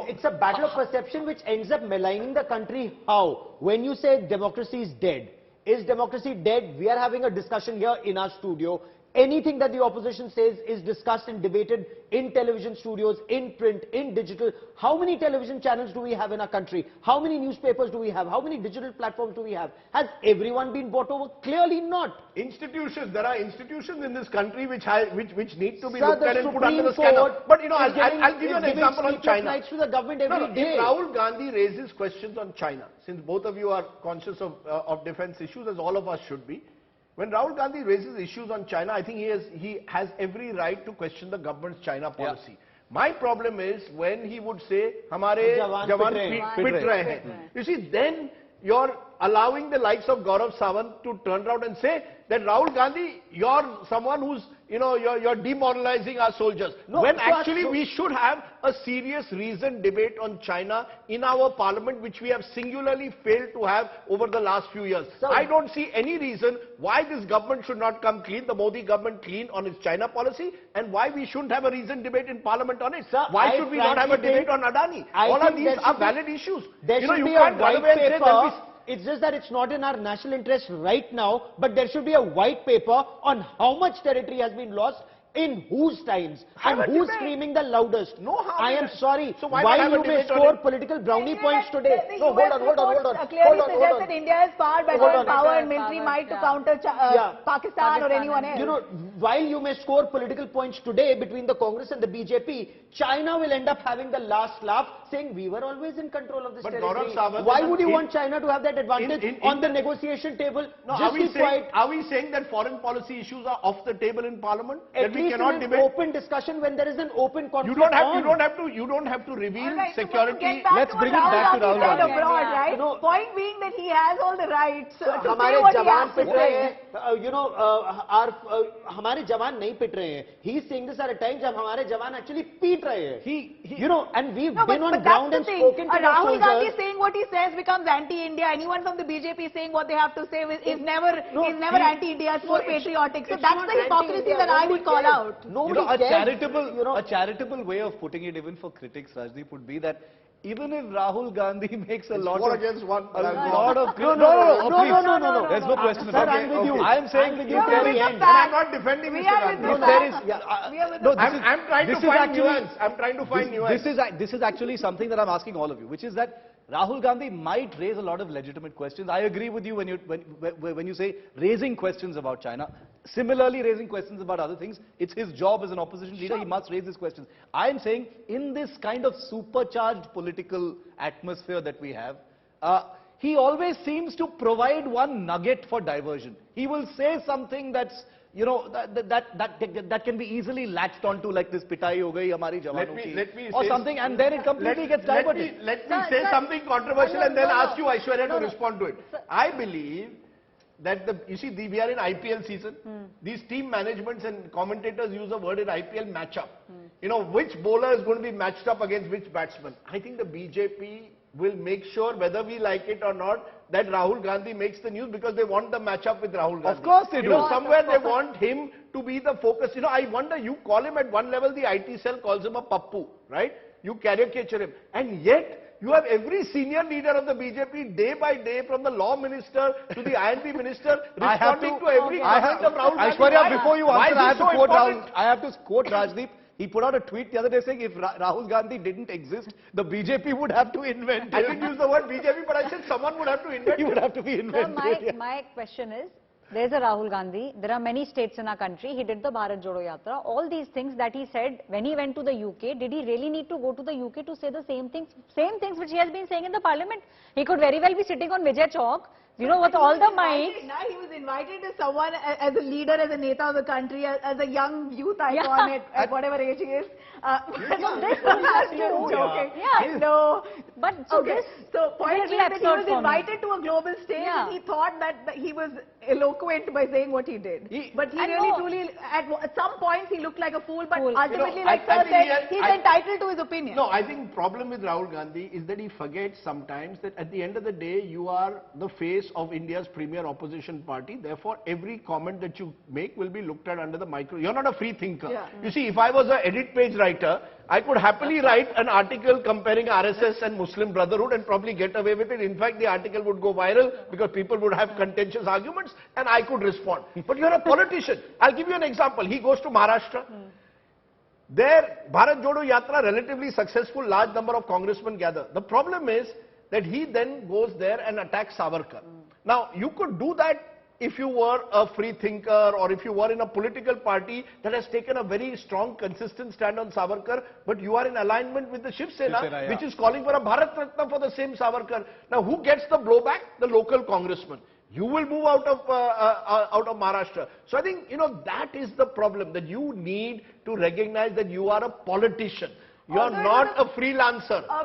it's a battle of perception which ends up maligning the country. How? When you say democracy is dead. Is democracy dead? We are having a discussion here in our studio. Anything that the opposition says is discussed and debated in television studios, in print, in digital. How many television channels do we have in our country? How many newspapers do we have? How many digital platforms do we have? Has everyone been bought over? Clearly not. Institutions, there are institutions in this country which need to be Sir, looked at and put under the Supreme scanner. Court But you know, is I'll give you an example on China. Nights to the government every day. If Rahul Gandhi raises questions on China, since both of you are conscious of defense issues, as all of us should be, when Rahul Gandhi raises issues on China, I think he has every right to question the government's China policy. My problem is when he would say, "Hamare jawan pit rahe hain." You see, then you're allowing the likes of Gaurav Sawant to turn around and say that Rahul Gandhi, you're someone who's, you're demoralizing our soldiers. No, when actually we should have a serious reasoned debate on China in our parliament, which we have singularly failed to have over the last few years. So, I don't see any reason why this government should not come clean, the Modi government clean on its China policy, and why we shouldn't have a reasoned debate in parliament on it. Sir, why should we not have a debate on Adani? All of these are valid issues. There should be a white paper. It's just that it's not in our national interest right now, but there should be a white paper on how much territory has been lost, in whose times, and who's screaming the loudest. No, I am sorry. So while you may score political brownie points today. No, hold on. Clearly suggests that India has far better power and military might to counter Pakistan or anyone else. While you may score political points today between the Congress and the BJP, China will end up having the last laugh, saying we were always in control of this territory. Why would you want China to have that advantage on the negotiation table? No, are we saying that foreign policy issues are off the table in Parliament? At least in an open discussion when there is an open conflict. You don't have to reveal security. Let's bring it back to Rahul Gandhi. Abroad, right? Point being that he has all the rights to say what he has to say. हमारे जवान नहीं पिट रहे हैं. He is saying this at a time जब हमारे जवान actually पीट रहे हैं. And we've been on ground and spoken to the Rahul soldiers. Gandhi saying what he says becomes anti-India. Anyone from the BJP saying what they have to say is never anti-India. It's more patriotic. So that's the hypocrisy that I would call out. A charitable way of putting it, even for critics, Rajedeep, would be that even if Rahul Gandhi makes a lot of against one, a lot of no. There's no question about it. I am saying with you till the end. I'm not defending Mr. Gandhi. I'm trying to find nuance. I'm trying to find nuance. This is actually something that I'm asking all of you, which is that Rahul Gandhi might raise a lot of legitimate questions. I agree with you when you say raising questions about China. Similarly, raising questions about other things. It's his job as an opposition leader. He must raise these questions. I am saying in this kind of supercharged political atmosphere that we have, he always seems to provide one nugget for diversion. He will say something that's, that can be easily latched onto, like this pitai ho gayi hamari jawanon ki, or something, and then it completely gets diverted. Let me say something controversial and then ask you, Aishwarya, to respond to it. I believe that we are in IPL season. These team managements and commentators use a word in IPL, match up. Which bowler is going to be matched up against which batsman. I think the BJP will make sure, whether we like it or not, that Rahul Gandhi makes the news because they want the match-up with Rahul Gandhi. Of course they do. Somewhere they want him to be the focus. I wonder, you call him at one level, the IT cell calls him a pappu, right? You caricature him. And yet, you have every senior leader of the BJP, day by day, from the law minister to the INP minister, responding to every comment of Rahul Gandhi. Aishwarya, before you answer, I have to quote Rajedeep. He put out a tweet the other day saying if Rahul Gandhi didn't exist, the BJP would have to invent. I didn't use the word BJP, but I said someone would have to invent. He would have to be invented. So my question is, there's a Rahul Gandhi. There are many states in our country. He did the Bharat Jodo Yatra. All these things that he said when he went to the UK, did he really need to go to the UK to say the same things which he has been saying in the parliament? He could very well be sitting on Vijay Chowk, with all the mics. Now he was invited as someone, as a leader, as a neta of the country, as a young youth icon at whatever age he is. So this has to joking. No. But so point being that he was invited to a global stage and he thought that he was eloquent by saying what he did. But he really truly, at some points he looked like a fool, but ultimately, like Sir said, he's entitled to his opinion. No, I think the problem with Rahul Gandhi is that he forgets sometimes that at the end of the day, you are the face face of India's premier opposition party. Therefore, every comment that you make will be looked at under the micro. You're not a free thinker. Yeah. You see, if I was an edit page writer, I could happily write an article comparing RSS and Muslim Brotherhood and probably get away with it. In fact, the article would go viral because people would have contentious arguments and I could respond. But you're a politician. I'll give you an example. He goes to Maharashtra. There, Bharat Jodo Yatra, relatively successful, large number of congressmen gather. The problem is that he then goes there and attacks Savarkar. Now, you could do that if you were a free thinker or if you were in a political party that has taken a very strong, consistent stand on Savarkar, but you are in alignment with the Shiv Sena, which is calling for a Bharat Ratna for the same Savarkar. Now, who gets the blowback? The local congressman. You will move out of Maharashtra. So I think, that is the problem, that you need to recognize that you are a politician. You are not a freelancer.